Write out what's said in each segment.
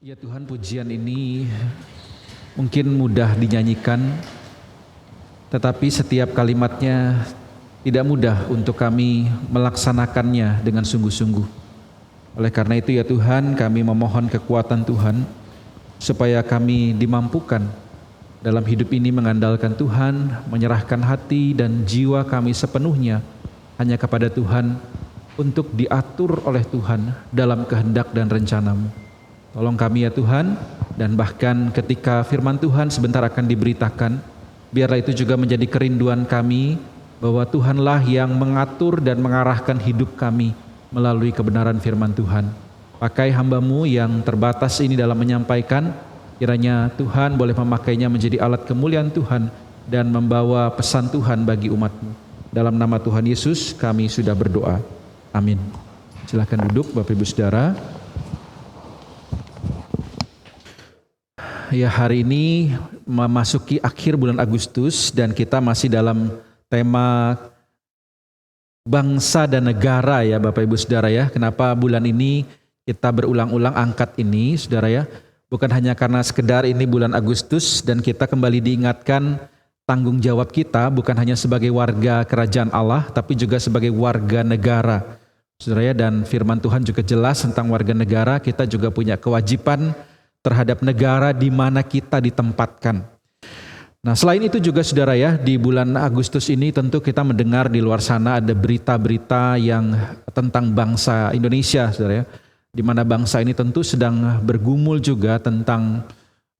Ya Tuhan, pujian ini mungkin mudah dinyanyikan, tetapi setiap kalimatnya tidak mudah untuk kami melaksanakannya dengan sungguh-sungguh. Oleh karena itu ya Tuhan, kami memohon kekuatan Tuhan, supaya kami dimampukan dalam hidup ini mengandalkan Tuhan, menyerahkan hati dan jiwa kami sepenuhnya hanya kepada Tuhan, untuk diatur oleh Tuhan dalam kehendak dan rencana-Mu. Tolong kami ya Tuhan, dan bahkan ketika firman Tuhan sebentar akan diberitakan, biarlah itu juga menjadi kerinduan kami, bahwa Tuhanlah yang mengatur dan mengarahkan hidup kami melalui kebenaran firman Tuhan. Pakai hamba-Mu yang terbatas ini dalam menyampaikan, kiranya Tuhan boleh memakainya menjadi alat kemuliaan Tuhan dan membawa pesan Tuhan bagi umat-Mu. Dalam nama Tuhan Yesus kami sudah berdoa. Amin. Silakan duduk Bapak Ibu Saudara. Ya, hari ini memasuki akhir bulan Agustus dan kita masih dalam tema bangsa dan negara ya Bapak Ibu Saudara ya. Kenapa bulan ini kita berulang-ulang angkat ini Saudara ya? Bukan hanya karena sekedar ini bulan Agustus dan kita kembali diingatkan tanggung jawab kita bukan hanya sebagai warga kerajaan Allah, tapi juga sebagai warga negara Saudara ya. Dan firman Tuhan juga jelas tentang warga negara, kita juga punya kewajiban terhadap negara di mana kita ditempatkan. Nah, selain itu juga Saudara ya, di bulan Agustus ini tentu kita mendengar di luar sana ada berita-berita yang tentang bangsa Indonesia Saudara ya, di mana bangsa ini tentu sedang bergumul juga tentang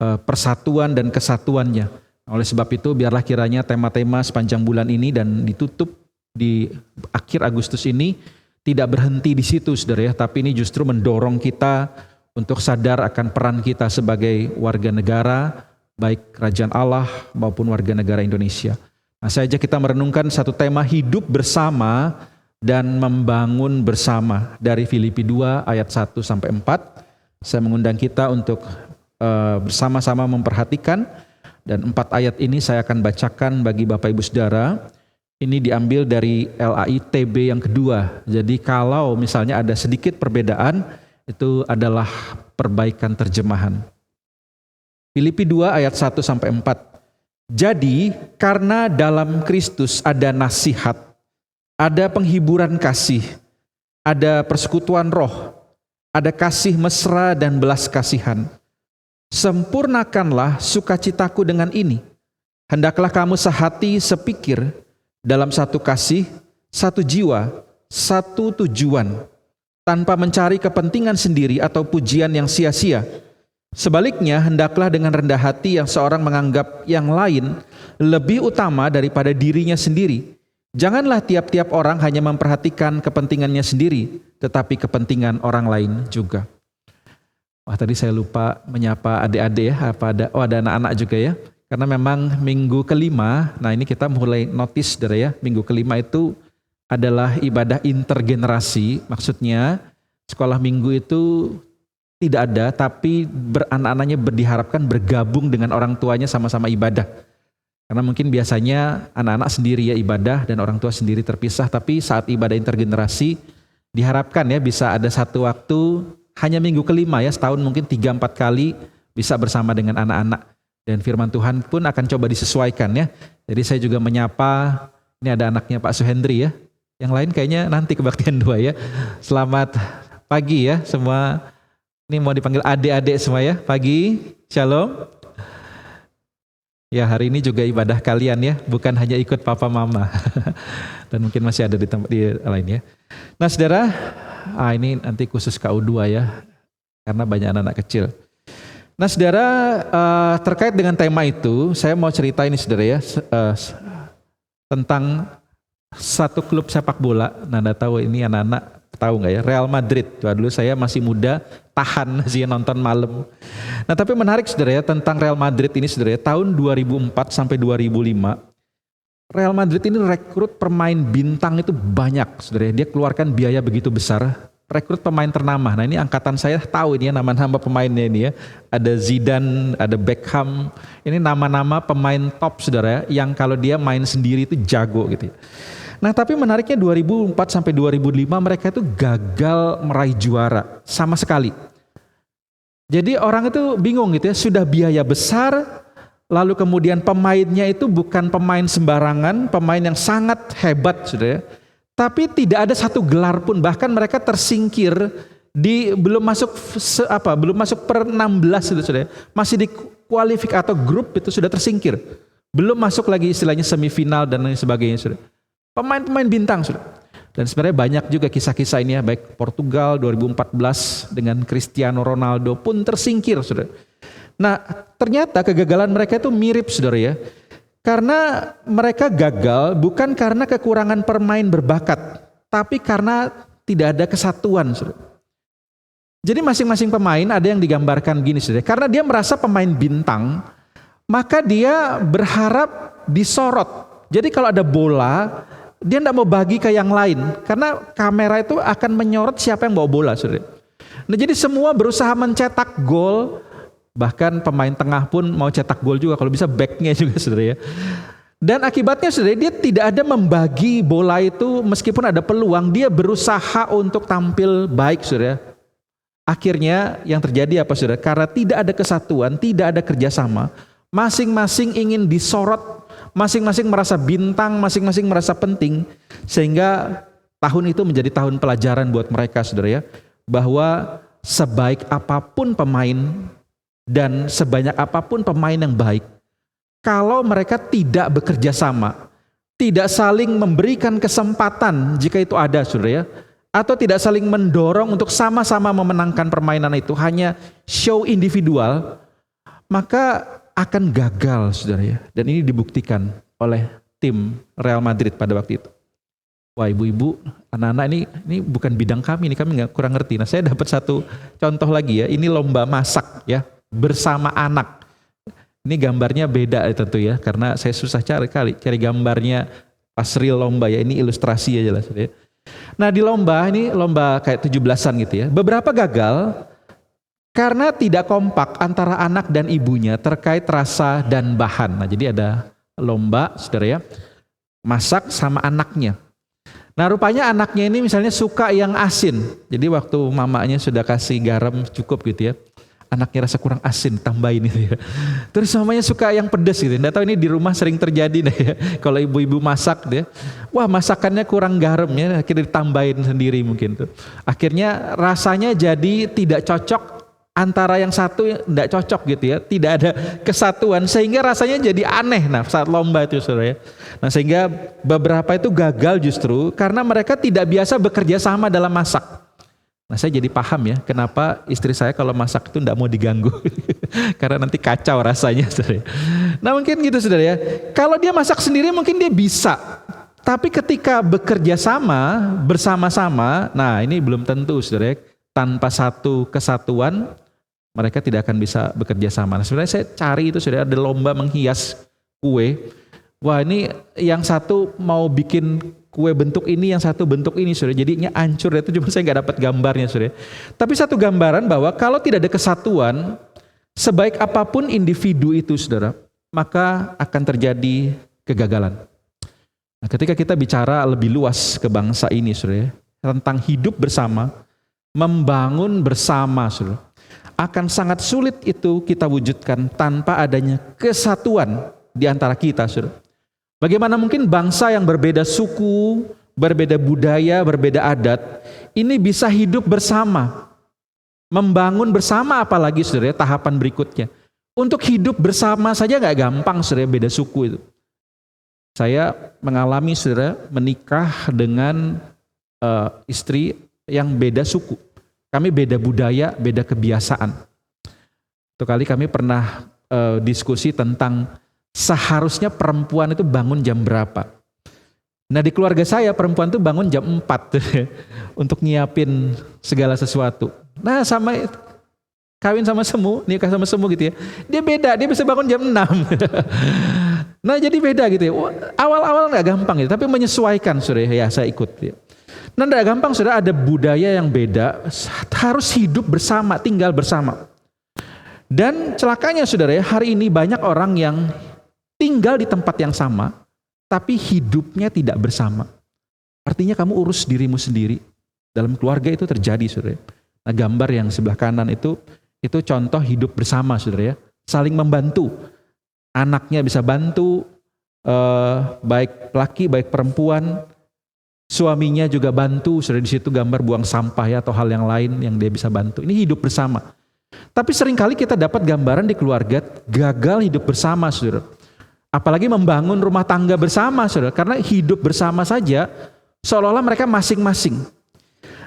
persatuan dan kesatuannya. Oleh sebab itu biarlah kiranya tema-tema sepanjang bulan ini dan ditutup di akhir Agustus ini tidak berhenti di situ Saudara ya, tapi ini justru mendorong kita untuk sadar akan peran kita sebagai warga negara, baik kerajaan Allah maupun warga negara Indonesia. Nah, saja kita merenungkan satu tema hidup bersama dan membangun bersama dari Filipi 2 ayat 1 sampai 4. Saya mengundang kita untuk bersama-sama memperhatikan, dan 4 ayat ini saya akan bacakan bagi Bapak Ibu Saudara. Ini diambil dari LAI-TB yang kedua. Jadi kalau misalnya ada sedikit perbedaan, itu adalah perbaikan terjemahan. Filipi 2 ayat 1 sampai 4. Jadi karena dalam Kristus ada nasihat, ada penghiburan kasih, ada persekutuan roh, ada kasih mesra dan belas kasihan. Sempurnakanlah sukacitaku dengan ini. Hendaklah kamu sehati sepikir, dalam satu kasih, satu jiwa, satu tujuan, tanpa mencari kepentingan sendiri atau pujian yang sia-sia. Sebaliknya, hendaklah dengan rendah hati yang seorang menganggap yang lain lebih utama daripada dirinya sendiri. Janganlah tiap-tiap orang hanya memperhatikan kepentingannya sendiri, tetapi kepentingan orang lain juga. Wah, tadi saya lupa menyapa adik-adik ya, ada anak-anak juga ya. Karena memang minggu kelima, nah ini kita mulai notice ya, minggu kelima itu adalah ibadah intergenerasi. Maksudnya sekolah minggu itu tidak ada, tapi anak-anaknya diharapkan bergabung dengan orang tuanya sama-sama ibadah. Karena mungkin biasanya anak-anak sendiri ya ibadah dan orang tua sendiri terpisah, tapi saat ibadah intergenerasi diharapkan ya bisa ada satu waktu, hanya minggu kelima ya, setahun mungkin 3-4 kali bisa bersama dengan anak-anak. Dan firman Tuhan pun akan coba disesuaikan ya. Jadi saya juga menyapa, ini ada anaknya Pak Suhendri ya. Yang lain kayaknya nanti kebaktian 2 ya. Selamat pagi ya semua. Ini mau dipanggil adik-adik semua ya. Pagi, shalom. Ya, hari ini juga ibadah kalian ya, bukan hanya ikut papa mama. Dan mungkin masih ada di tempat di lain ya. Nah saudara, ini nanti khusus KU2 ya, karena banyak anak-anak kecil. Nah saudara, terkait dengan tema itu, saya mau cerita ini saudara ya, tentang satu klub sepak bola. Nah, Anda tahu ini anak-anak tahu nggak ya? Real Madrid. Dulu saya masih muda, tahan sih nonton malam. Nah, tapi menarik saudara ya tentang Real Madrid ini saudara ya, tahun 2004 sampai 2005 Real Madrid ini rekrut pemain bintang itu banyak saudara ya. Dia keluarkan biaya begitu besar, rekrut pemain ternama. Nah, ini angkatan saya tahu ini ya nama-nama pemainnya ini ya. Ada Zidane, ada Beckham. Ini nama-nama pemain top saudara ya, yang kalau dia main sendiri itu jago gitu ya. Nah, tapi menariknya 2004 sampai 2005 mereka itu gagal meraih juara sama sekali. Jadi orang itu bingung gitu ya, sudah biaya besar, lalu kemudian pemainnya itu bukan pemain sembarangan, pemain yang sangat hebat sudah ya. Tapi tidak ada satu gelar pun, bahkan mereka tersingkir di belum masuk per 16 itu sudah ya. Masih di kualifikasi atau grup itu sudah tersingkir. Belum masuk lagi istilahnya semifinal dan lain sebagainya sudah. Pemain-pemain bintang sudah. Dan sebenarnya banyak juga kisah-kisah ini ya, baik Portugal 2014 dengan Cristiano Ronaldo pun tersingkir saudara. Nah ternyata kegagalan mereka itu mirip saudara ya. Karena mereka gagal bukan karena kekurangan pemain berbakat, tapi karena tidak ada kesatuan saudara. Jadi masing-masing pemain ada yang digambarkan gini saudara. Karena dia merasa pemain bintang, maka dia berharap disorot. Jadi kalau ada bola, dia tidak mau bagi ke yang lain karena kamera itu akan menyorot siapa yang bawa bola, saudara. Nah, jadi semua berusaha mencetak gol, bahkan pemain tengah pun mau cetak gol juga kalau bisa backnya juga, saudara ya. Dan akibatnya saudara dia tidak ada membagi bola itu meskipun ada peluang, dia berusaha untuk tampil baik, saudara. Akhirnya yang terjadi apa saudara? Karena tidak ada kesatuan, tidak ada kerjasama, masing-masing ingin disorot, masing-masing merasa bintang, masing-masing merasa penting, sehingga tahun itu menjadi tahun pelajaran buat mereka saudara ya, bahwa sebaik apapun pemain dan sebanyak apapun pemain yang baik, kalau mereka tidak bekerja sama, tidak saling memberikan kesempatan jika itu ada saudara ya, atau tidak saling mendorong untuk sama-sama memenangkan permainan itu, hanya show individual, maka akan gagal saudara ya. Dan ini dibuktikan oleh tim Real Madrid pada waktu itu. Wah ibu-ibu, anak-anak ini bukan bidang kami, ini kami kurang ngerti. Nah saya dapat satu contoh lagi ya, ini lomba masak ya, bersama anak. Ini gambarnya beda ya, tentu ya, karena saya susah cari gambarnya pas real lomba ya, ini ilustrasi aja lah saudara ya. Nah di lomba, ini lomba kayak 17-an gitu ya, beberapa gagal karena tidak kompak antara anak dan ibunya terkait rasa dan bahan. Nah jadi ada lomba saudara ya, masak sama anaknya. Nah rupanya anaknya ini misalnya suka yang asin. Jadi waktu mamanya sudah kasih garam cukup gitu ya, anaknya rasa kurang asin, tambahin itu ya. Terus mamanya suka yang pedas gitu. Nggak tahu ini di rumah sering terjadi deh ya. Kalau ibu-ibu masak deh, wah masakannya kurang garam ya, akhirnya ditambahin sendiri mungkin tuh. Akhirnya rasanya jadi tidak cocok, antara yang satu tidak cocok gitu ya, tidak ada kesatuan sehingga rasanya jadi aneh. Nah saat lomba itu saudara ya. Nah sehingga beberapa itu gagal justru karena mereka tidak biasa bekerja sama dalam masak. Nah saya jadi paham ya kenapa istri saya kalau masak itu tidak mau diganggu karena nanti kacau rasanya saudara. Nah mungkin gitu saudara ya, kalau dia masak sendiri mungkin dia bisa, tapi ketika bekerja sama bersama-sama, nah ini belum tentu saudara ya. Tanpa satu kesatuan mereka tidak akan bisa bekerja sama. Nah, sebenarnya saya cari itu sudah ada lomba menghias kue. Wah ini yang satu mau bikin kue bentuk ini, yang satu bentuk ini sudah. Jadinya hancur itu, cuma saya nggak dapat gambarnya sudah. Tapi satu gambaran bahwa kalau tidak ada kesatuan, sebaik apapun individu itu saudara, maka akan terjadi kegagalan. Nah, ketika kita bicara lebih luas ke bangsa ini saudara, tentang hidup bersama, membangun bersama saudara, akan sangat sulit itu kita wujudkan tanpa adanya kesatuan di antara kita saudara. Bagaimana mungkin bangsa yang berbeda suku, berbeda budaya, berbeda adat, ini bisa hidup bersama, membangun bersama, apalagi saudara tahapan berikutnya. Untuk hidup bersama saja gak gampang saudara, beda suku itu. Saya mengalami saudara menikah dengan istri yang beda suku. Kami beda budaya, beda kebiasaan. Satu kali kami pernah diskusi tentang seharusnya perempuan itu bangun jam berapa. Nah di keluarga saya perempuan itu bangun jam 4 untuk nyiapin segala sesuatu. Nah sama kawin sama semu, nikah sama semu gitu ya. Dia beda, dia bisa bangun jam 6. Nah jadi beda gitu ya. Awal-awal gak gampang gitu, tapi menyesuaikan saudara ya, saya ikut ya. Nah tidak gampang saudara, ada budaya yang beda, harus hidup bersama, tinggal bersama. Dan celakanya saudara ya, hari ini banyak orang yang tinggal di tempat yang sama, tapi hidupnya tidak bersama. Artinya kamu urus dirimu sendiri. Dalam keluarga itu terjadi saudara. Nah gambar yang sebelah kanan itu Itu contoh hidup bersama, saudara ya. Saling membantu. Anaknya bisa bantu, baik laki, baik perempuan. Suaminya juga bantu, saudara, di situ gambar buang sampah ya, atau hal yang lain yang dia bisa bantu. Ini hidup bersama. Tapi seringkali kita dapat gambaran di keluarga gagal hidup bersama, saudara. Apalagi membangun rumah tangga bersama, saudara. Karena hidup bersama saja seolah-olah mereka masing-masing.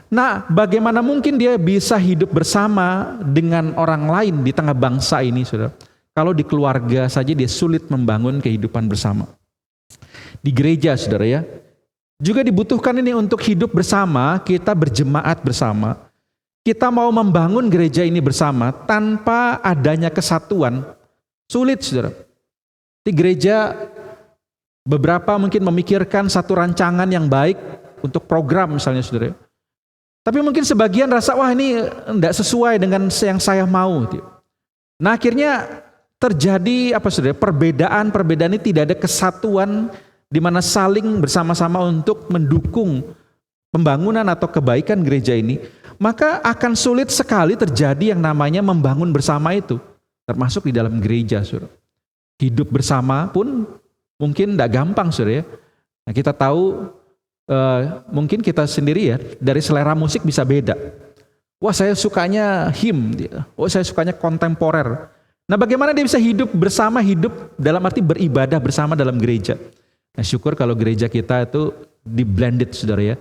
Nah, bagaimana mungkin dia bisa hidup bersama dengan orang lain di tengah bangsa ini, saudara? Kalau di keluarga saja dia sulit membangun kehidupan bersama. Di gereja, saudara ya, juga dibutuhkan ini untuk hidup bersama, kita berjemaat bersama. Kita mau membangun gereja ini bersama tanpa adanya kesatuan, sulit, saudara. Di gereja beberapa mungkin memikirkan satu rancangan yang baik untuk program misalnya, saudara. Tapi mungkin sebagian rasa, wah ini tidak sesuai dengan yang saya mau. Nah akhirnya terjadi saudara, perbedaan ini tidak ada kesatuan di mana saling bersama-sama untuk mendukung pembangunan atau kebaikan gereja ini. Maka akan sulit sekali terjadi yang namanya membangun bersama itu, termasuk di dalam gereja, saudara. Hidup bersama pun mungkin tidak gampang, saudara ya. Nah, kita tahu mungkin kita sendiri ya, dari selera musik bisa beda. Wah saya sukanya hymn, saya sukanya kontemporer. Nah bagaimana dia bisa hidup bersama, hidup dalam arti beribadah bersama dalam gereja. Nah syukur kalau gereja kita itu di blended, saudara ya.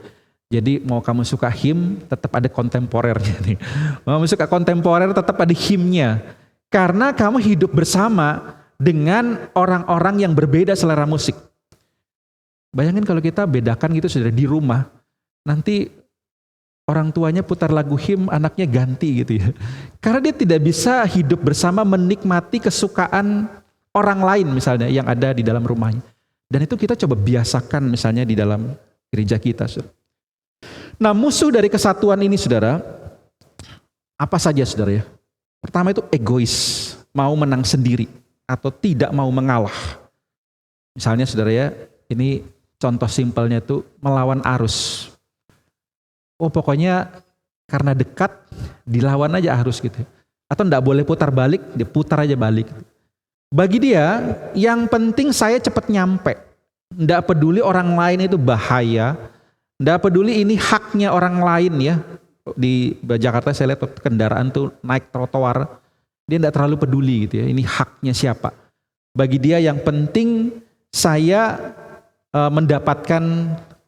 Jadi mau kamu suka hymn tetap ada kontemporernya nih. Mau kamu suka kontemporer tetap ada hymnnya. Karena kamu hidup bersama dengan orang-orang yang berbeda selera musik. Bayangin kalau kita bedakan gitu, saudara, di rumah. Nanti orang tuanya putar lagu hymn, anaknya ganti gitu ya. Karena dia tidak bisa hidup bersama menikmati kesukaan orang lain misalnya yang ada di dalam rumahnya. Dan itu kita coba biasakan misalnya di dalam gereja kita, saudara. Nah musuh dari kesatuan ini, saudara, apa saja, saudara ya? Pertama itu egois, mau menang sendiri atau tidak mau mengalah. Misalnya, saudara ya, ini contoh simpelnya itu melawan arus. Oh pokoknya karena dekat dilawan aja arus gitu. Atau enggak boleh putar balik, dia putar aja balik. Bagi dia yang penting saya cepat nyampe. Enggak peduli orang lain itu bahaya. Enggak peduli ini haknya orang lain ya. Di Jakarta saya lihat kendaraan tuh naik trotoar. Dia enggak terlalu peduli gitu ya. Ini haknya siapa. Bagi dia yang penting saya mendapatkan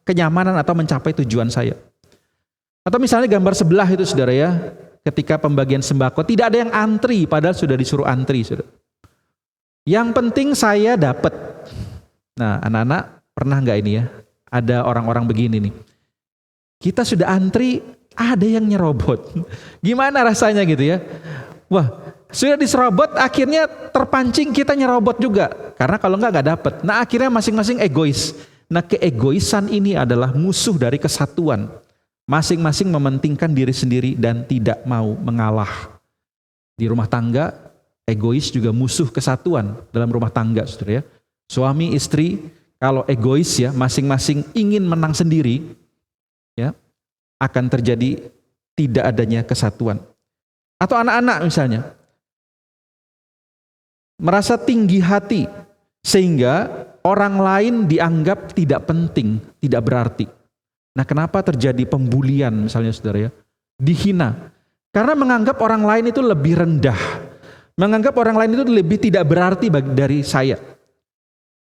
kenyamanan atau mencapai tujuan saya. Atau misalnya gambar sebelah itu, saudara ya, ketika pembagian sembako tidak ada yang antri padahal sudah disuruh antri, saudara. Yang penting saya dapat. Nah, anak-anak pernah nggak ini ya? Ada orang-orang begini nih. Kita sudah antri, ada yang nyerobot. Gimana rasanya gitu ya? Wah, sudah diserobot, akhirnya terpancing kita nyerobot juga. Karena kalau nggak dapat. Nah, akhirnya masing-masing egois. Nah, keegoisan ini adalah musuh dari kesatuan. Masing-masing mementingkan diri sendiri dan tidak mau mengalah. Di rumah tangga, egois juga musuh kesatuan dalam rumah tangga, saudara ya. Suami, istri, kalau egois ya, masing-masing ingin menang sendiri, ya, akan terjadi tidak adanya kesatuan. Atau anak-anak misalnya, merasa tinggi hati, sehingga orang lain dianggap tidak penting, tidak berarti. Nah kenapa terjadi pembulian misalnya, saudara ya? Dihina. Karena menganggap orang lain itu lebih rendah. Menganggap orang lain itu lebih tidak berarti dari saya.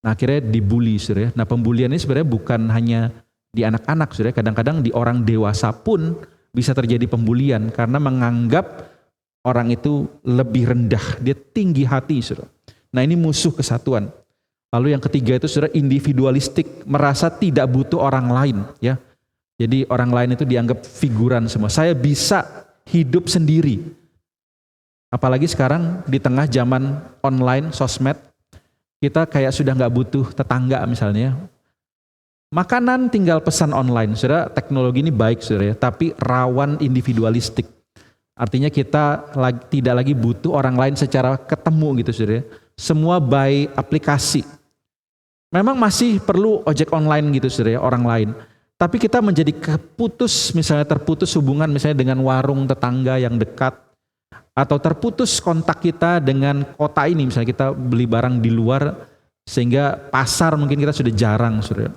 Nah akhirnya dibully, saudara ya. Nah pembulian ini sebenarnya bukan hanya di anak-anak, saudara. Kadang-kadang di orang dewasa pun bisa terjadi pembulian. Karena menganggap orang itu lebih rendah. Dia tinggi hati, saudara. Nah ini musuh kesatuan. Lalu yang ketiga itu, saudara, individualistik. Merasa tidak butuh orang lain, ya. Jadi orang lain itu dianggap figuran semua. Saya bisa hidup sendiri. Apalagi sekarang di tengah zaman online, sosmed, kita kayak sudah nggak butuh tetangga misalnya. Makanan tinggal pesan online. Saudara, teknologi ini baik, saudara ya, tapi rawan individualistik. Artinya kita tidak lagi butuh orang lain secara ketemu gitu, saudara ya. Semua by aplikasi. Memang masih perlu ojek online gitu, saudara ya, orang lain. Tapi kita menjadi terputus hubungan misalnya dengan warung tetangga yang dekat, atau terputus kontak kita dengan kota ini, misalnya kita beli barang di luar sehingga pasar mungkin kita sudah jarang, saudara.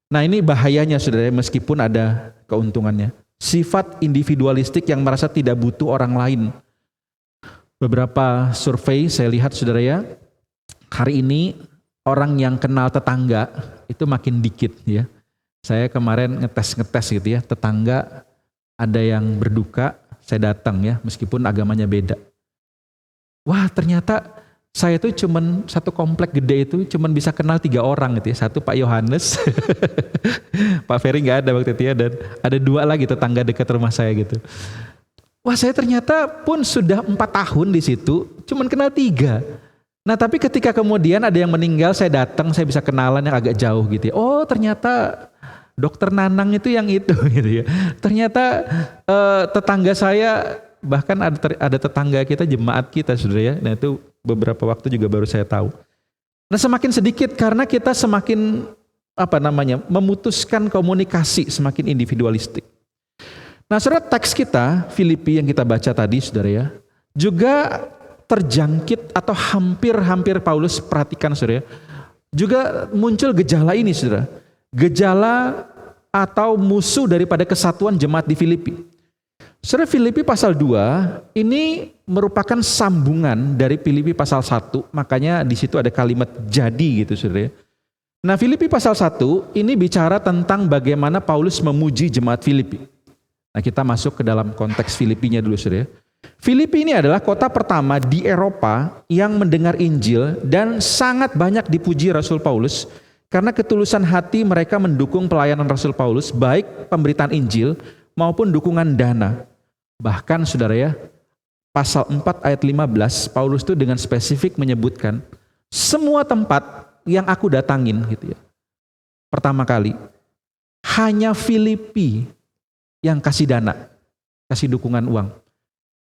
Nah ini bahayanya, saudara, meskipun ada keuntungannya. Sifat individualistik yang merasa tidak butuh orang lain. Beberapa survei saya lihat, saudara ya, hari ini orang yang kenal tetangga itu makin dikit ya. Saya kemarin ngetes gitu ya, tetangga ada yang berduka, saya datang ya, meskipun agamanya beda. Wah ternyata saya tuh cuman satu komplek gede itu cuman bisa kenal 3 orang gitu ya. Satu Pak Yohanes, Pak Ferry nggak ada waktu itu ya, dan ada 2 lagi tetangga dekat rumah saya gitu. Wah saya ternyata pun sudah 4 tahun di situ, cuman kenal 3. Nah tapi ketika kemudian ada yang meninggal, saya datang, saya bisa kenalan yang agak jauh gitu ya. Oh ternyata Dokter Nanang itu yang itu gitu ya. Ternyata tetangga saya, bahkan ada tetangga kita, jemaat kita saudara ya. Nah itu beberapa waktu juga baru saya tahu. Nah semakin sedikit karena kita semakin memutuskan komunikasi, semakin individualistik. Nah saudara, teks kita Filipi yang kita baca tadi saudara ya, juga terjangkit atau hampir Paulus perhatikan saudara ya, juga muncul gejala ini saudara. Gejala atau musuh daripada kesatuan jemaat di Filipi. Saudara, Filipi pasal 2 ini merupakan sambungan dari Filipi pasal 1, makanya di situ ada kalimat jadi gitu saudara. Nah Filipi pasal 1 ini bicara tentang bagaimana Paulus memuji jemaat Filipi. Nah kita masuk ke dalam konteks Filipinya dulu saudara. Filipi ini adalah kota pertama di Eropa yang mendengar Injil dan sangat banyak dipuji Rasul Paulus karena ketulusan hati mereka mendukung pelayanan Rasul Paulus, baik pemberitaan Injil maupun dukungan dana. Bahkan saudara ya, pasal 4 ayat 15, Paulus itu dengan spesifik menyebutkan, semua tempat yang aku datangin gitu ya, pertama kali, hanya Filipi yang kasih dana, kasih dukungan uang.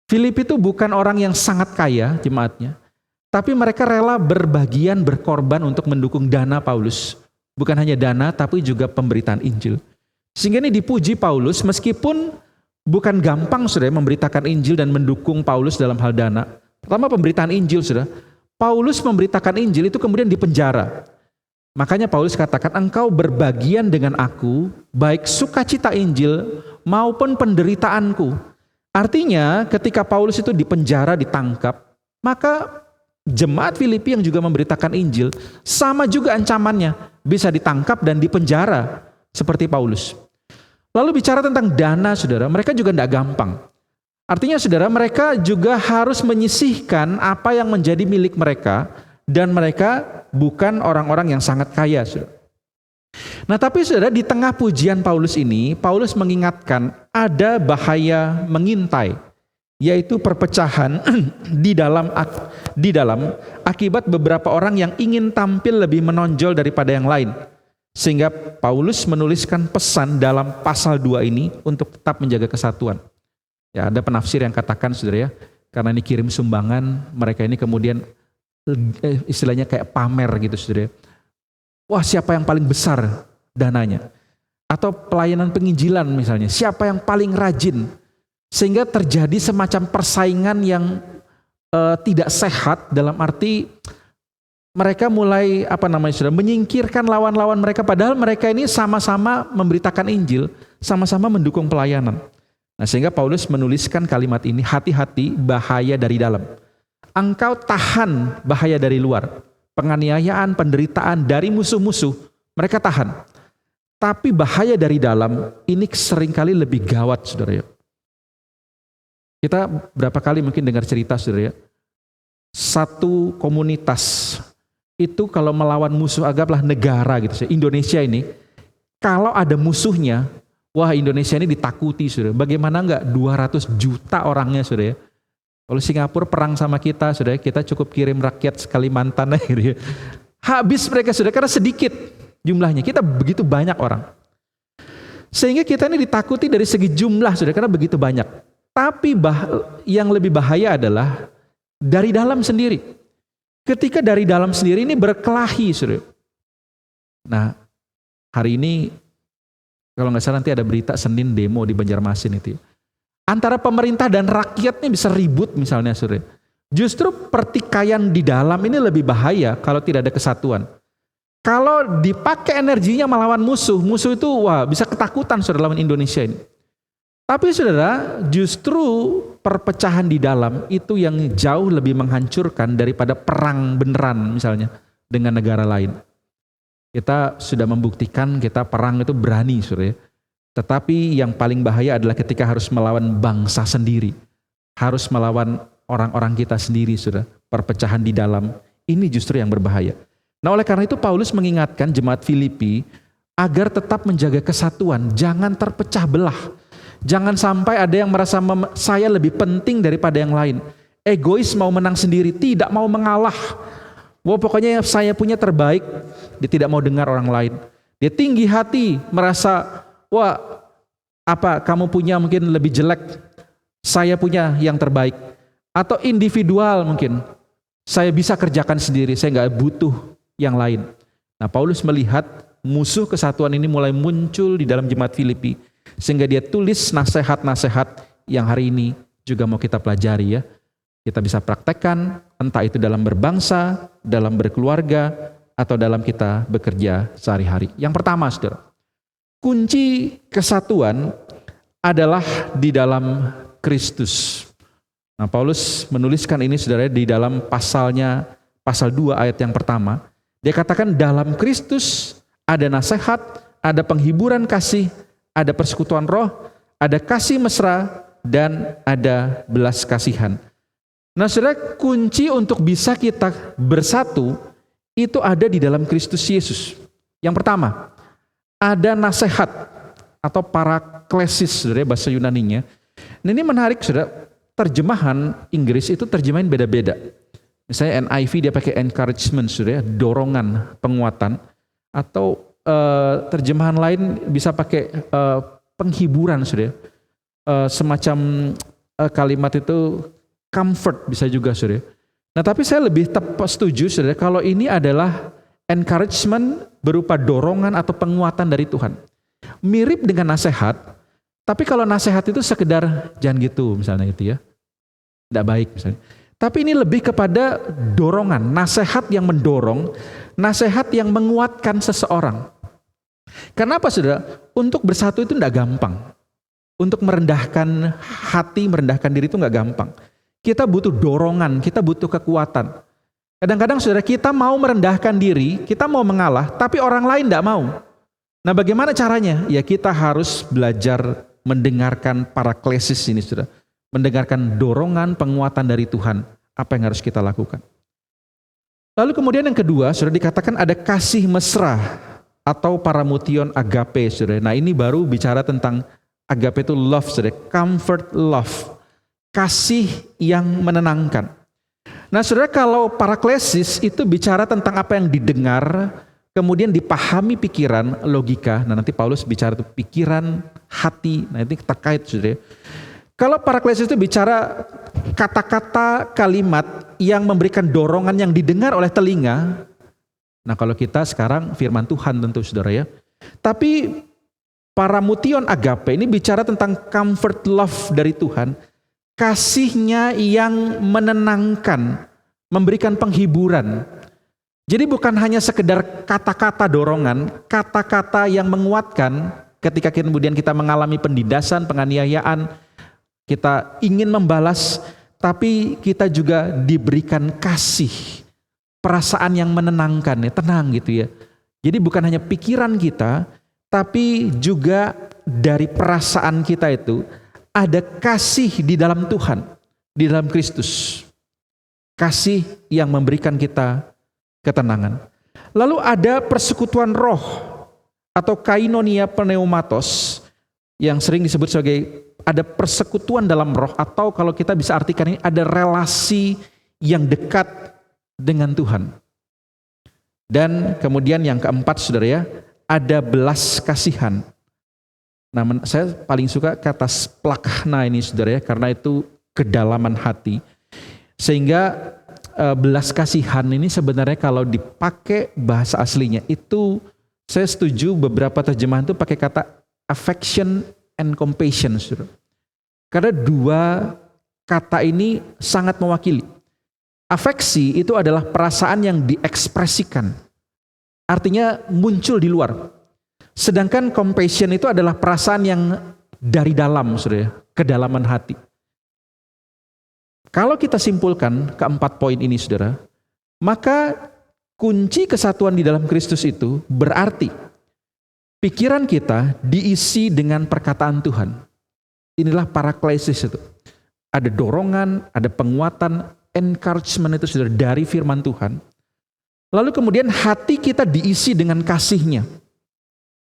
Filipi itu bukan orang yang sangat kaya jemaatnya, tapi mereka rela berkorban untuk mendukung dana Paulus. Bukan hanya dana, tapi juga pemberitaan Injil. Sehingga ini dipuji Paulus, meskipun bukan gampang saudara memberitakan Injil dan mendukung Paulus dalam hal dana. Pertama pemberitaan Injil saudara. Paulus memberitakan Injil itu kemudian dipenjara. Makanya Paulus katakan, engkau berbagian dengan aku, baik sukacita Injil maupun penderitaanku. Artinya ketika Paulus itu dipenjara, ditangkap, maka jemaat Filipi yang juga memberitakan Injil sama juga ancamannya, bisa ditangkap dan dipenjara seperti Paulus. Lalu bicara tentang dana saudara, mereka juga tidak gampang. Artinya saudara, mereka juga harus menyisihkan apa yang menjadi milik mereka, dan mereka bukan orang-orang yang sangat kaya saudara. Nah tapi saudara, di tengah pujian Paulus ini, Paulus mengingatkan ada bahaya mengintai, yaitu perpecahan di dalam akibat beberapa orang yang ingin tampil lebih menonjol daripada yang lain. Sehingga Paulus menuliskan pesan dalam pasal 2 ini untuk tetap menjaga kesatuan. Ya, ada penafsir yang katakan saudara ya, karena ini kirim sumbangan, mereka ini kemudian istilahnya kayak pamer gitu saudara. Wah, siapa yang paling besar dananya? Atau pelayanan penginjilan misalnya, siapa yang paling rajin? Sehingga terjadi semacam persaingan yang tidak sehat, dalam arti mereka mulai sudah menyingkirkan lawan-lawan mereka, padahal mereka ini sama-sama memberitakan Injil, sama-sama mendukung pelayanan. Nah, sehingga Paulus menuliskan kalimat ini, hati-hati bahaya dari dalam. Engkau tahan bahaya dari luar, penganiayaan, penderitaan dari musuh-musuh, mereka tahan. Tapi bahaya dari dalam ini seringkali lebih gawat saudara ya. Kita berapa kali mungkin dengar cerita saudara ya, satu komunitas itu kalau melawan musuh, anggaplah negara gitu, Indonesia ini, kalau ada musuhnya, wah Indonesia ini ditakuti saudara. Bagaimana enggak 200 juta orangnya saudara ya. Kalau Singapura perang sama kita saudara, kita cukup kirim rakyat Kalimantan gitu ya. Habis mereka saudara, karena sedikit jumlahnya, kita begitu banyak orang. Sehingga kita ini ditakuti dari segi jumlah saudara, karena begitu banyak. Tapi yang lebih bahaya adalah dari dalam sendiri. Ketika dari dalam sendiri ini berkelahi saudara. Nah hari ini kalau nggak salah nanti ada berita Senin demo di Banjarmasin itu. antara pemerintah dan rakyatnya bisa ribut misalnya, saudara. Justru pertikaian di dalam ini lebih bahaya kalau tidak ada kesatuan. Kalau dipakai energinya melawan musuh, musuh itu wah bisa ketakutan saudara lawan Indonesia ini. Tapi saudara, justru perpecahan di dalam itu yang jauh lebih menghancurkan daripada perang beneran misalnya dengan negara lain. Kita sudah membuktikan kita perang itu berani saudara. Tetapi yang paling bahaya adalah ketika harus melawan bangsa sendiri. Harus melawan orang-orang kita sendiri saudara. Perpecahan di dalam, ini justru yang berbahaya. Nah oleh karena itu Paulus mengingatkan jemaat Filipi agar tetap menjaga kesatuan, jangan terpecah belah. Jangan sampai ada yang merasa saya lebih penting daripada yang lain. Egois mau menang sendiri, tidak mau mengalah. Wah pokoknya saya punya terbaik, dia tidak mau dengar orang lain. Dia tinggi hati, merasa wah apa kamu punya mungkin lebih jelek, saya punya yang terbaik. Atau individual mungkin, saya bisa kerjakan sendiri, saya nggak butuh yang lain. Nah Paulus melihat musuh kesatuan ini mulai muncul di dalam jemaat Filipi, sehingga dia tulis nasihat-nasihat yang hari ini juga mau kita pelajari ya. Kita bisa praktekkan, entah itu dalam berbangsa, dalam berkeluarga, atau dalam kita bekerja sehari-hari. Yang pertama, saudara, kunci kesatuan adalah di dalam Kristus. Nah, Paulus menuliskan ini, saudara, di dalam pasal 2 ayat yang pertama. Dia katakan dalam Kristus ada nasihat, ada penghiburan kasih, ada persekutuan roh, ada kasih mesra, dan ada belas kasihan. Nah saudara, kunci untuk bisa kita bersatu itu ada di dalam Kristus Yesus. Yang pertama, ada nasihat atau paraklesis, saudara, bahasa Yunaninya. Nah ini menarik saudara, terjemahan Inggris itu terjemahin beda-beda. Misalnya NIV dia pakai encouragement, saudara, dorongan, penguatan. Atau terjemahan lain bisa pakai penghiburan, saudara. Semacam kalimat itu comfort bisa juga, saudara. Nah tapi saya lebih setuju, saudara, kalau ini adalah encouragement berupa dorongan atau penguatan dari Tuhan. Mirip dengan nasihat, tapi kalau nasihat itu sekedar jangan gitu misalnya itu ya, tidak baik misalnya. Tapi ini lebih kepada dorongan, nasihat yang mendorong, nasihat yang menguatkan seseorang. Kenapa saudara? Untuk bersatu itu tidak gampang. Untuk merendahkan hati, merendahkan diri itu nggak gampang. Kita butuh dorongan, kita butuh kekuatan. Kadang-kadang saudara kita mau merendahkan diri, kita mau mengalah, tapi orang lain tidak mau. Nah bagaimana caranya? Ya kita harus belajar mendengarkan paraklesis ini saudara. Mendengarkan dorongan, penguatan dari Tuhan. Apa yang harus kita lakukan? Lalu kemudian yang kedua, saudara, dikatakan ada kasih mesra atau paramution agape, saudara. Nah ini baru bicara tentang agape itu love, saudara. Comfort love. Kasih yang menenangkan. Nah saudara, kalau paraklesis itu bicara tentang apa yang didengar, kemudian dipahami pikiran, logika. Nah nanti Paulus bicara itu pikiran, hati, nah ini terkait saudara. Kalau paraklesis itu bicara kata-kata kalimat yang memberikan dorongan yang didengar oleh telinga. Nah kalau kita sekarang firman Tuhan tentu saudara ya. Tapi paramution agape ini bicara tentang comfort love dari Tuhan. Kasihnya yang menenangkan, memberikan penghiburan. Jadi bukan hanya sekedar kata-kata dorongan, kata-kata yang menguatkan ketika kemudian kita mengalami penindasan, penganiayaan, kita ingin membalas, tapi kita juga diberikan kasih, perasaan yang menenangkan, ya, tenang gitu ya. Jadi bukan hanya pikiran kita, tapi juga dari perasaan kita itu, ada kasih di dalam Tuhan, di dalam Kristus. Kasih yang memberikan kita ketenangan. Lalu ada persekutuan roh atau kainonia pneumatos yang sering disebut sebagai ada persekutuan dalam roh, atau kalau kita bisa artikan ini ada relasi yang dekat dengan Tuhan. Dan kemudian yang keempat saudara ya, ada belas kasihan. Nah, saya paling suka kata splakna ini saudara ya, karena itu kedalaman hati. Sehingga belas kasihan ini sebenarnya kalau dipakai bahasa aslinya itu saya setuju beberapa terjemahan itu pakai kata affection and compassion. Saudara. Karena dua kata ini sangat mewakili. Afeksi itu adalah perasaan yang diekspresikan. Artinya muncul di luar. Sedangkan compassion itu adalah perasaan yang dari dalam, saudara, kedalaman hati. Kalau kita simpulkan keempat poin ini, saudara, maka kunci kesatuan di dalam Kristus itu berarti pikiran kita diisi dengan perkataan Tuhan. Inilah paraklesis itu. Ada dorongan, ada penguatan, encouragement itu saudara dari firman Tuhan. Lalu kemudian hati kita diisi dengan kasih-Nya.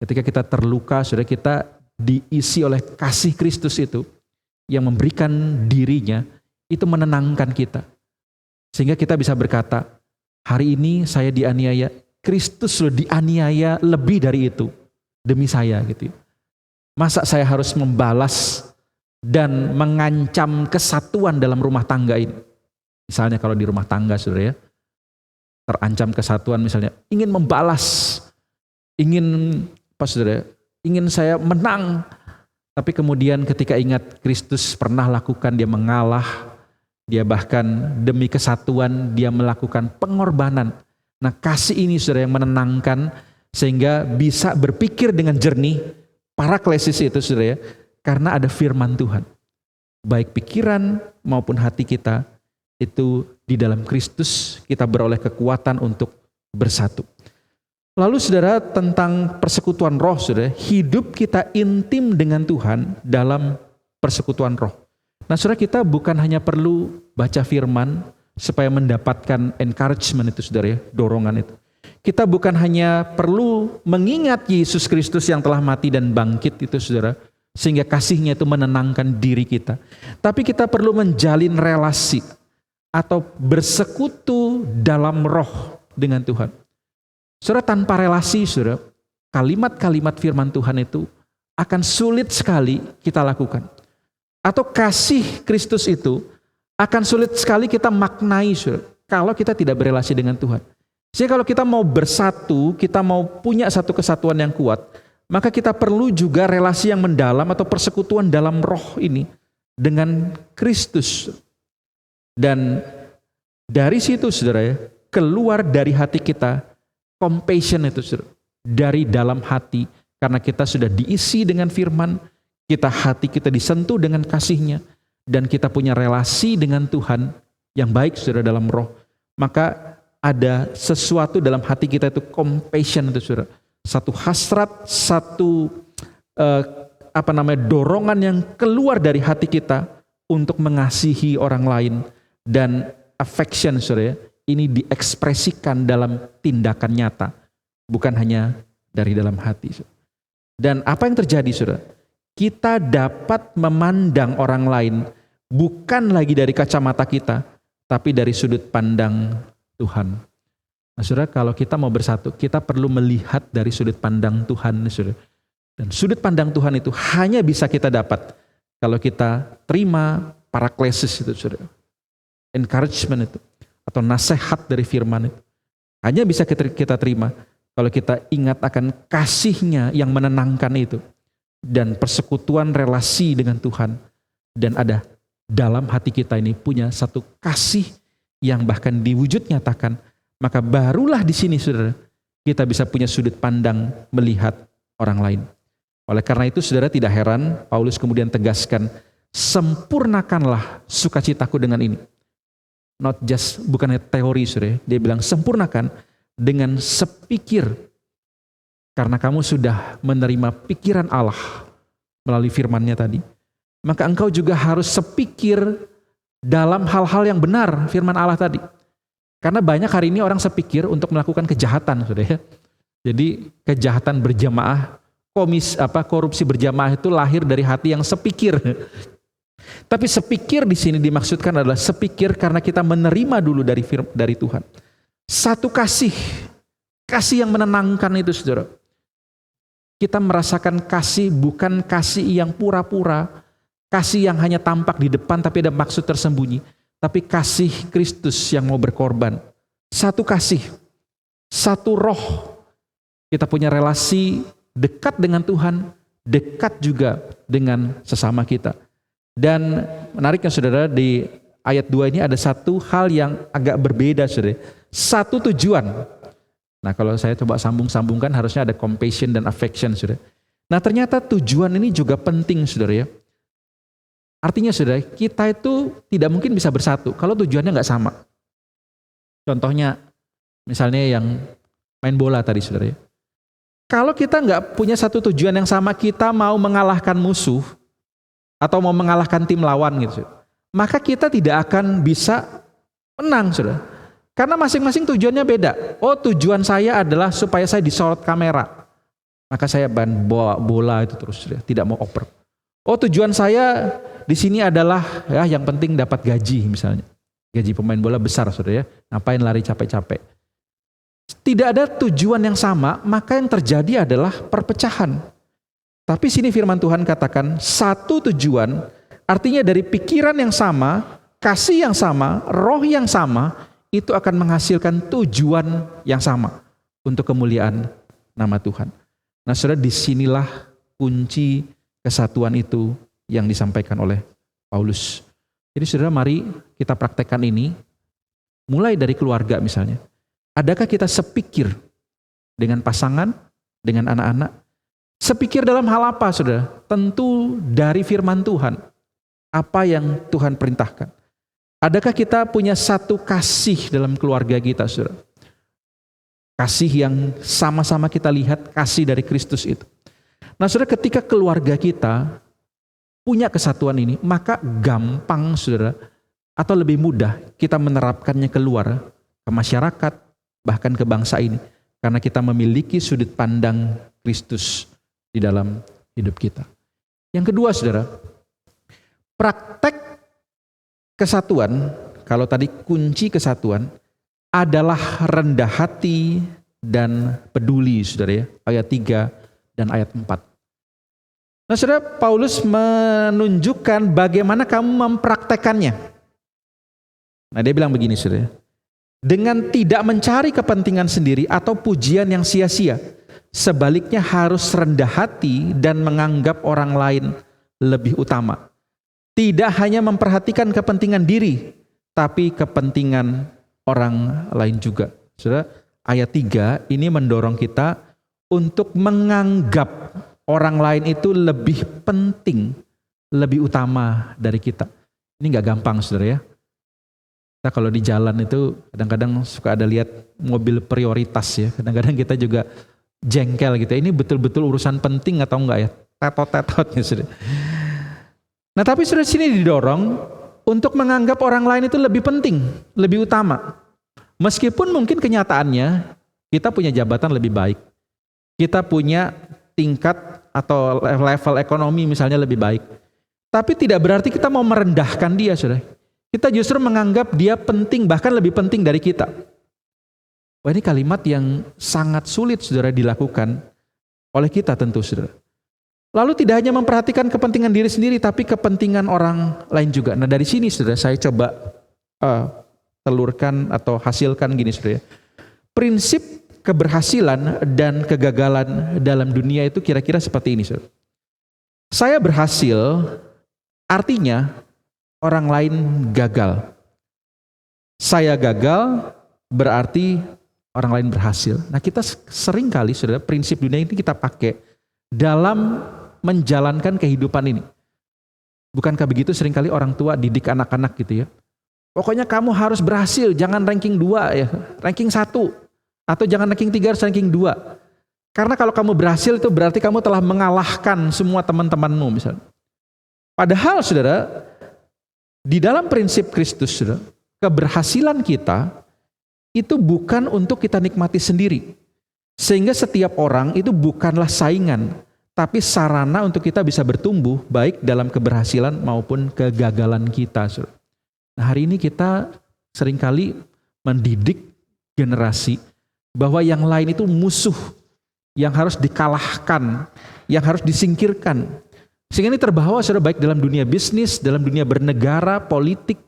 Ketika kita terluka, saudara, kita diisi oleh kasih Kristus itu yang memberikan dirinya, itu menenangkan kita. Sehingga kita bisa berkata, hari ini saya dianiaya, Kristus sudah dianiaya lebih dari itu demi saya gitu. Masa saya harus membalas dan mengancam kesatuan dalam rumah tangga ini? Misalnya kalau di rumah tangga, saudara ya, terancam kesatuan misalnya, ingin membalas, ingin apa saudara, ingin saya menang, tapi kemudian ketika ingat Kristus pernah lakukan, dia mengalah, dia bahkan demi kesatuan dia melakukan pengorbanan. Nah, kasih ini saudara yang menenangkan sehingga bisa berpikir dengan jernih. Paraklesis itu saudara ya, karena ada firman Tuhan. Baik pikiran maupun hati kita itu di dalam Kristus kita beroleh kekuatan untuk bersatu. Lalu saudara, tentang persekutuan roh, saudara, hidup kita intim dengan Tuhan dalam persekutuan roh. Nah saudara, kita bukan hanya perlu baca firman supaya mendapatkan encouragement itu saudara ya, dorongan itu. Kita bukan hanya perlu mengingat Yesus Kristus yang telah mati dan bangkit itu saudara, sehingga kasih-Nya itu menenangkan diri kita. Tapi kita perlu menjalin relasi atau bersekutu dalam roh dengan Tuhan. Saudara, tanpa relasi, saudara, kalimat-kalimat firman Tuhan itu akan sulit sekali kita lakukan. Atau kasih Kristus itu akan sulit sekali kita maknai, saudara, kalau kita tidak berelasi dengan Tuhan. Jadi kalau kita mau bersatu, kita mau punya satu kesatuan yang kuat, maka kita perlu juga relasi yang mendalam atau persekutuan dalam roh ini dengan Kristus. Dan dari situ, saudara ya, keluar dari hati kita compassion itu saudara, dari dalam hati, karena kita sudah diisi dengan firman, hati kita disentuh dengan kasih-Nya, dan kita punya relasi dengan Tuhan yang baik saudara dalam roh, maka ada sesuatu dalam hati kita itu compassion itu saudara, satu hasrat, satu dorongan yang keluar dari hati kita untuk mengasihi orang lain, dan affection saudara, ini diekspresikan dalam tindakan nyata, bukan hanya dari dalam hati. Dan apa yang terjadi saudara? Kita dapat memandang orang lain bukan lagi dari kacamata kita, tapi dari sudut pandang Tuhan. Nah saudara, kalau kita mau bersatu, kita perlu melihat dari sudut pandang Tuhan, saudara. Dan sudut pandang Tuhan itu hanya bisa kita dapat kalau kita terima paraklesis itu saudara. Encouragement itu, atau nasihat dari firman itu. Hanya bisa kita terima kalau kita ingat akan kasih-Nya yang menenangkan itu. Dan persekutuan relasi dengan Tuhan. Dan ada dalam hati kita ini punya satu kasih yang bahkan diwujud nyatakan. Maka barulah di sini saudara, kita bisa punya sudut pandang melihat orang lain. Oleh karena itu saudara, tidak heran Paulus kemudian tegaskan, sempurnakanlah sukacitaku dengan ini. Not just, bukannya teori saudara, dia bilang sempurnakan dengan sepikir. Karena kamu sudah menerima pikiran Allah melalui firman-Nya tadi, maka engkau juga harus sepikir dalam hal-hal yang benar firman Allah tadi. Karena banyak hari ini orang sepikir untuk melakukan kejahatan saudara ya. Jadi kejahatan berjamaah, korupsi berjamaah itu lahir dari hati yang sepikir. Tapi sepikir di sini dimaksudkan adalah sepikir karena kita menerima dulu dari Tuhan. Satu kasih yang menenangkan itu saudara. Kita merasakan kasih bukan kasih yang pura-pura, kasih yang hanya tampak di depan tapi ada maksud tersembunyi. Tapi kasih Kristus yang mau berkorban. Satu kasih, satu roh. Kita punya relasi dekat dengan Tuhan, dekat juga dengan sesama kita. Dan menariknya saudara, di ayat 2 ini ada satu hal yang agak berbeda saudara. Satu tujuan. Nah kalau saya coba sambung-sambungkan harusnya ada compassion dan affection saudara. Nah ternyata tujuan ini juga penting saudara ya. Artinya saudara, kita itu tidak mungkin bisa bersatu kalau tujuannya nggak sama. Contohnya misalnya yang main bola tadi saudara ya. Kalau kita nggak punya satu tujuan yang sama, kita mau mengalahkan musuh atau mau mengalahkan tim lawan gitu, maka kita tidak akan bisa menang saudara. Karena masing-masing tujuannya beda. Oh tujuan saya adalah supaya saya disorot kamera, maka saya bawa bola itu terus saudara, tidak mau oper. Oh tujuan saya di sini adalah ya yang penting dapat gaji misalnya. Gaji pemain bola besar saudara ya, ngapain lari capek-capek. Tidak ada tujuan yang sama, maka yang terjadi adalah perpecahan. Tapi sini firman Tuhan katakan satu tujuan, artinya dari pikiran yang sama, kasih yang sama, roh yang sama, itu akan menghasilkan tujuan yang sama untuk kemuliaan nama Tuhan. Nah saudara, disinilah kunci kesatuan itu yang disampaikan oleh Paulus. Jadi saudara, mari kita praktekkan ini, mulai dari keluarga misalnya. Adakah kita sepikir dengan pasangan, dengan anak-anak? Sepikir dalam hal apa saudara? Tentu dari firman Tuhan. Apa yang Tuhan perintahkan. Adakah kita punya satu kasih dalam keluarga kita saudara? Kasih yang sama-sama kita lihat, kasih dari Kristus itu. Nah saudara, ketika keluarga kita punya kesatuan ini, maka gampang saudara, atau lebih mudah kita menerapkannya keluar ke masyarakat, bahkan ke bangsa ini. Karena kita memiliki sudut pandang Kristus di dalam hidup kita. Yang kedua saudara, praktek kesatuan, kalau tadi kunci kesatuan, adalah rendah hati dan peduli saudara ya. Ayat 3 dan ayat 4. Nah saudara, Paulus menunjukkan bagaimana kamu mempraktekannya. Nah dia bilang begini saudara, dengan tidak mencari kepentingan sendiri atau pujian yang sia-sia. Sebaliknya harus rendah hati dan menganggap orang lain lebih utama. Tidak hanya memperhatikan kepentingan diri, tapi kepentingan orang lain juga. Saudara, ayat 3 ini mendorong kita untuk menganggap orang lain itu lebih penting, lebih utama dari kita. Ini gak gampang saudara ya. Kita kalau di jalan itu kadang-kadang suka ada lihat mobil prioritas ya. Kadang-kadang kita juga jengkel gitu. Ini betul-betul urusan penting atau enggak ya? Tetot-tetot ya sudah. Nah tapi sudah sini didorong untuk menganggap orang lain itu lebih penting, lebih utama. Meskipun mungkin kenyataannya kita punya jabatan lebih baik. Kita punya tingkat atau level ekonomi misalnya lebih baik. Tapi tidak berarti kita mau merendahkan dia saudara. Kita justru menganggap dia penting, bahkan lebih penting dari kita. Wah ini kalimat yang sangat sulit saudara dilakukan oleh kita tentu saudara. Lalu tidak hanya memperhatikan kepentingan diri sendiri, tapi kepentingan orang lain juga. Nah dari sini saudara saya coba telurkan atau hasilkan gini saudara. Prinsip keberhasilan dan kegagalan dalam dunia itu kira-kira seperti ini saudara. Saya berhasil artinya orang lain gagal. Saya gagal berarti orang lain berhasil. Nah kita sering kali saudara prinsip dunia ini kita pakai dalam menjalankan kehidupan ini. Bukankah begitu seringkali orang tua didik anak-anak gitu ya. Pokoknya kamu harus berhasil, jangan ranking 2 ya, ranking 1. Atau jangan ranking 3, harus ranking 2. Karena kalau kamu berhasil itu berarti kamu telah mengalahkan semua teman-temanmu misalnya. Padahal saudara, di dalam prinsip Kristus, saudara, keberhasilan kita itu bukan untuk kita nikmati sendiri. Sehingga setiap orang itu bukanlah saingan, tapi sarana untuk kita bisa bertumbuh baik dalam keberhasilan maupun kegagalan kita. Saudara. Nah hari ini kita seringkali mendidik generasi bahwa yang lain itu musuh, yang harus dikalahkan, yang harus disingkirkan. Sehingga ini terbawa saudara baik dalam dunia bisnis, dalam dunia bernegara, politik.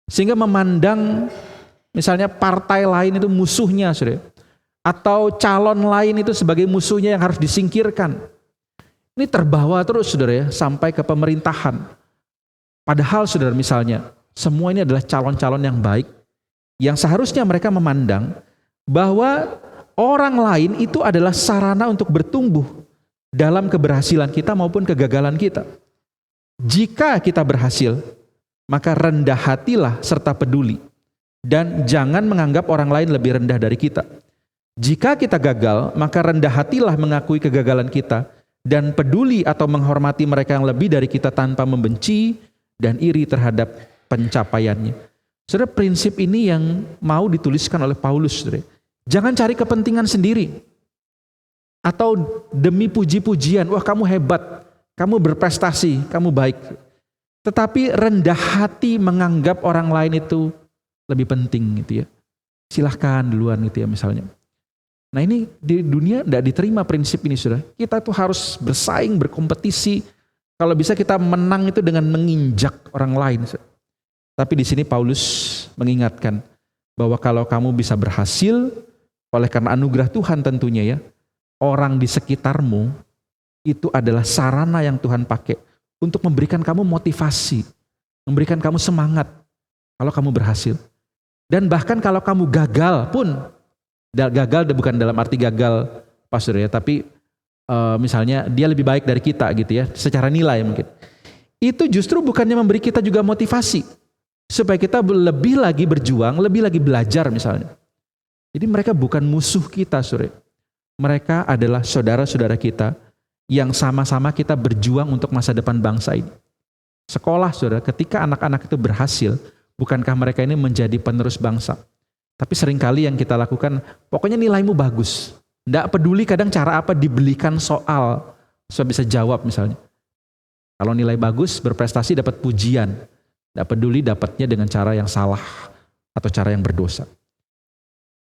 Sehingga memandang misalnya partai lain itu musuhnya saudara. Atau calon lain itu sebagai musuhnya yang harus disingkirkan. Ini terbawa terus saudara ya, sampai ke pemerintahan. Padahal saudara misalnya, semua ini adalah calon-calon yang baik, yang seharusnya mereka memandang bahwa orang lain itu adalah sarana untuk bertumbuh dalam keberhasilan kita maupun kegagalan kita. Jika kita berhasil, maka rendah hatilah serta peduli, dan jangan menganggap orang lain lebih rendah dari kita. Jika kita gagal, maka rendah hatilah mengakui kegagalan kita, dan peduli atau menghormati mereka yang lebih dari kita tanpa membenci dan iri terhadap pencapaiannya. Saudara, prinsip ini yang mau dituliskan oleh Paulus. Saudara. Jangan cari kepentingan sendiri. Atau demi puji-pujian, wah kamu hebat, kamu berprestasi, kamu baik. Tetapi rendah hati menganggap orang lain itu lebih penting gitu ya. Silahkan duluan gitu ya misalnya. Nah ini di dunia tidak diterima prinsip ini saudara. Kita tuh harus bersaing, berkompetisi. Kalau bisa kita menang itu dengan menginjak orang lain. Saudara. Tapi di sini Paulus mengingatkan bahwa kalau kamu bisa berhasil oleh karena anugerah Tuhan tentunya ya, orang di sekitarmu itu adalah sarana yang Tuhan pakai untuk memberikan kamu motivasi, memberikan kamu semangat kalau kamu berhasil. Dan bahkan kalau kamu gagal pun, gagal bukan dalam arti gagal pastor ya, tapi misalnya dia lebih baik dari kita gitu ya, secara nilai mungkin. Itu justru bukannya memberi kita juga motivasi supaya kita lebih lagi berjuang, lebih lagi belajar misalnya. Jadi mereka bukan musuh kita, saudara. Mereka adalah saudara-saudara kita yang sama-sama kita berjuang untuk masa depan bangsa ini. Sekolah, saudara, ketika anak-anak itu berhasil, bukankah mereka ini menjadi penerus bangsa? Tapi seringkali yang kita lakukan, pokoknya nilaimu bagus. Tidak peduli kadang cara apa dibelikan soal, supaya bisa jawab misalnya. Kalau nilai bagus, berprestasi dapat pujian. Tidak peduli dapatnya dengan cara yang salah atau cara yang berdosa.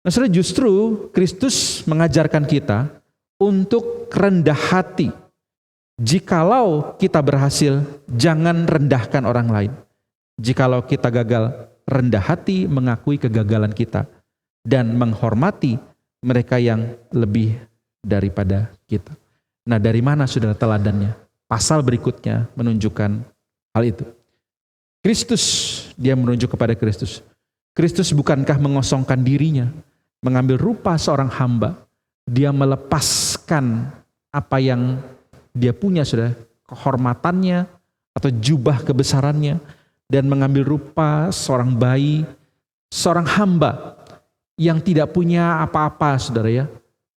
Nah, saudara, justru Kristus mengajarkan kita untuk rendah hati. Jikalau kita berhasil, jangan rendahkan orang lain. Jikalau kita gagal, rendah hati mengakui kegagalan kita dan menghormati mereka yang lebih daripada kita. Nah, dari mana saudara teladannya? Pasal berikutnya menunjukkan hal itu. Kristus, dia menunjuk kepada Kristus. Kristus bukankah mengosongkan dirinya, mengambil rupa seorang hamba, dia melepaskan apa yang dia punya, saudara, kehormatannya atau jubah kebesarannya, dan mengambil rupa seorang bayi, seorang hamba yang tidak punya apa-apa, saudara ya,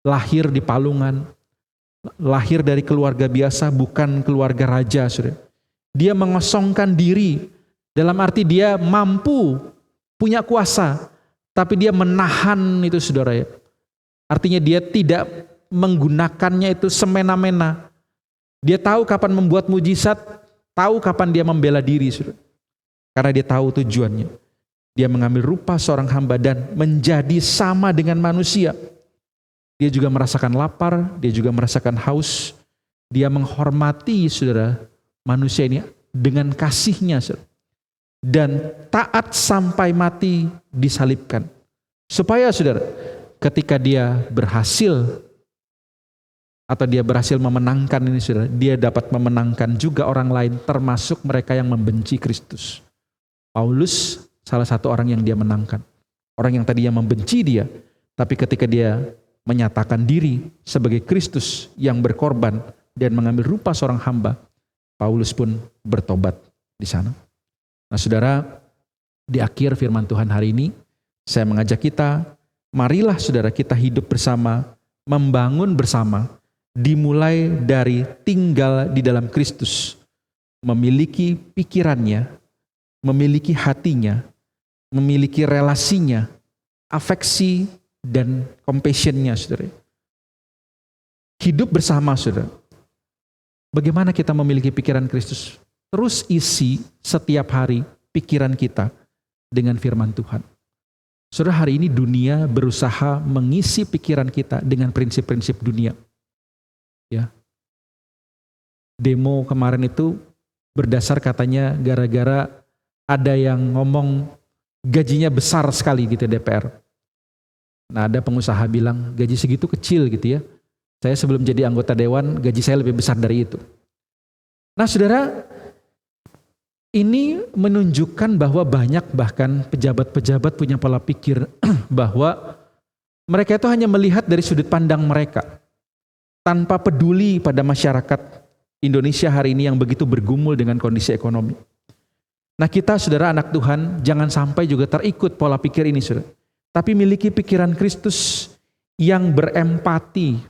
lahir di palungan, lahir dari keluarga biasa, bukan keluarga raja, saudara. Dia mengosongkan diri, dalam arti dia mampu, punya kuasa, tapi dia menahan itu saudara ya. Artinya dia tidak menggunakannya itu semena-mena. Dia tahu kapan membuat mujizat, tahu kapan dia membela diri saudara. Karena dia tahu tujuannya. Dia mengambil rupa seorang hamba dan menjadi sama dengan manusia. Dia juga merasakan lapar, dia juga merasakan haus. Dia menghormati saudara manusia ini dengan kasihnya saudara. Dan taat sampai mati disalibkan. Supaya saudara, ketika dia berhasil atau dia berhasil memenangkan ini saudara, dia dapat memenangkan juga orang lain termasuk mereka yang membenci Kristus. Paulus salah satu orang yang dia menangkan. Orang yang tadinya membenci dia, tapi ketika dia menyatakan diri sebagai Kristus yang berkorban dan mengambil rupa seorang hamba, Paulus pun bertobat di sana. Nah saudara, di akhir firman Tuhan hari ini, saya mengajak kita, marilah saudara kita hidup bersama, membangun bersama, dimulai dari tinggal di dalam Kristus, memiliki pikirannya, memiliki hatinya, memiliki relasinya, afeksi dan compassion-nya saudara. Hidup bersama saudara. Bagaimana kita memiliki pikiran Kristus? Terus isi setiap hari pikiran kita dengan firman Tuhan. Saudara, hari ini dunia berusaha mengisi pikiran kita dengan prinsip-prinsip dunia. Ya. Demo kemarin itu berdasar katanya gara-gara ada yang ngomong gajinya besar sekali gitu DPR. Nah, ada pengusaha bilang gaji segitu kecil gitu ya. Saya sebelum jadi anggota dewan gaji saya lebih besar dari itu. Nah, saudara, Ini menunjukkan bahwa banyak bahkan pejabat-pejabat punya pola pikir bahwa mereka itu hanya melihat dari sudut pandang mereka, tanpa peduli pada masyarakat Indonesia hari ini yang begitu bergumul dengan kondisi ekonomi. Nah kita saudara anak Tuhan, jangan sampai juga terikut pola pikir ini saudara. Tapi miliki pikiran Kristus yang berempati,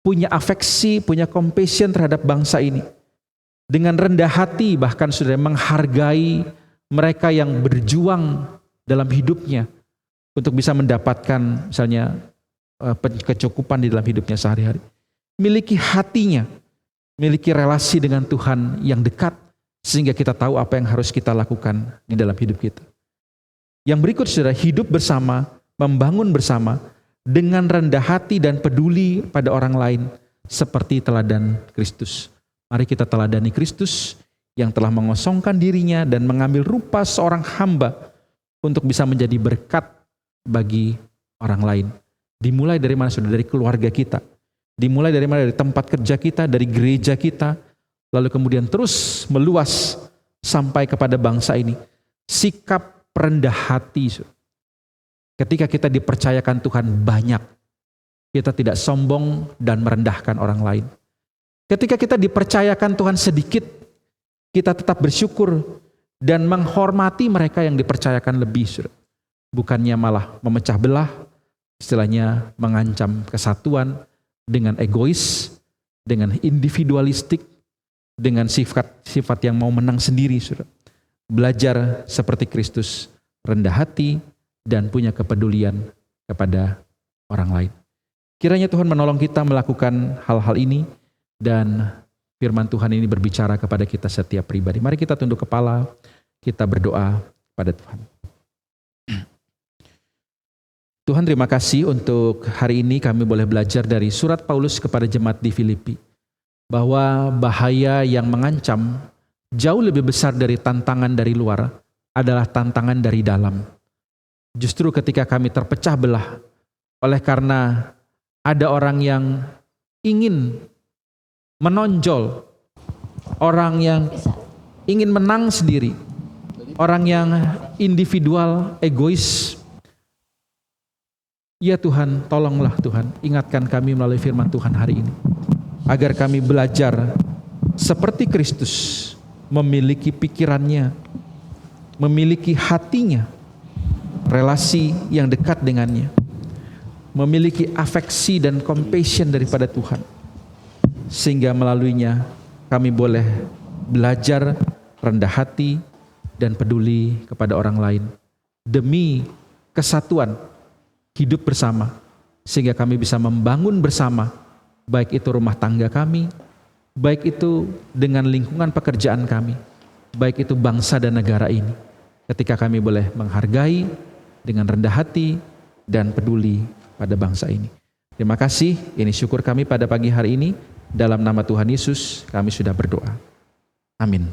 punya afeksi, punya compassion terhadap bangsa ini. Dengan rendah hati bahkan saudara menghargai mereka yang berjuang dalam hidupnya untuk bisa mendapatkan misalnya kecukupan di dalam hidupnya sehari-hari. Miliki hatinya, miliki relasi dengan Tuhan yang dekat sehingga kita tahu apa yang harus kita lakukan di dalam hidup kita. Yang berikut saudara, hidup bersama, membangun bersama dengan rendah hati dan peduli pada orang lain seperti teladan Kristus. Mari kita teladani Kristus yang telah mengosongkan dirinya dan mengambil rupa seorang hamba untuk bisa menjadi berkat bagi orang lain. Dimulai dari mana saudara? Dari keluarga kita. Dimulai dari mana? Dari tempat kerja kita, dari gereja kita, lalu kemudian terus meluas sampai kepada bangsa ini. Sikap rendah hati. Ketika kita dipercayakan Tuhan banyak, kita tidak sombong dan merendahkan orang lain. Ketika kita dipercayakan Tuhan sedikit, kita tetap bersyukur dan menghormati mereka yang dipercayakan lebih. Bukannya malah memecah belah, istilahnya mengancam kesatuan dengan egois, dengan individualistik, dengan sifat yang mau menang sendiri. Belajar seperti Kristus, rendah hati dan punya kepedulian kepada orang lain. Kiranya Tuhan menolong kita melakukan hal-hal ini dan firman Tuhan ini berbicara kepada kita setiap pribadi. Mari kita tunduk kepala, kita berdoa pada Tuhan. Tuhan terima kasih untuk hari ini kami boleh belajar dari surat Paulus kepada jemaat di Filipi. Bahwa bahaya yang mengancam jauh lebih besar dari tantangan dari luar adalah tantangan dari dalam. Justru ketika kami terpecah belah oleh karena ada orang yang ingin menonjol, orang yang ingin menang sendiri, orang yang individual, egois. Ya Tuhan, tolonglah Tuhan, ingatkan kami melalui firman Tuhan hari ini, agar kami belajar seperti Kristus, memiliki pikirannya, memiliki hatinya, relasi yang dekat dengannya, memiliki afeksi dan compassion daripada Tuhan, sehingga melaluinya kami boleh belajar rendah hati dan peduli kepada orang lain demi kesatuan hidup bersama, sehingga kami bisa membangun bersama, baik itu rumah tangga kami, baik itu dengan lingkungan pekerjaan kami, baik itu bangsa dan negara ini, ketika kami boleh menghargai dengan rendah hati dan peduli pada bangsa ini. Terima kasih, ini syukur kami pada pagi hari ini. Dalam nama Tuhan Yesus kami sudah berdoa. Amin.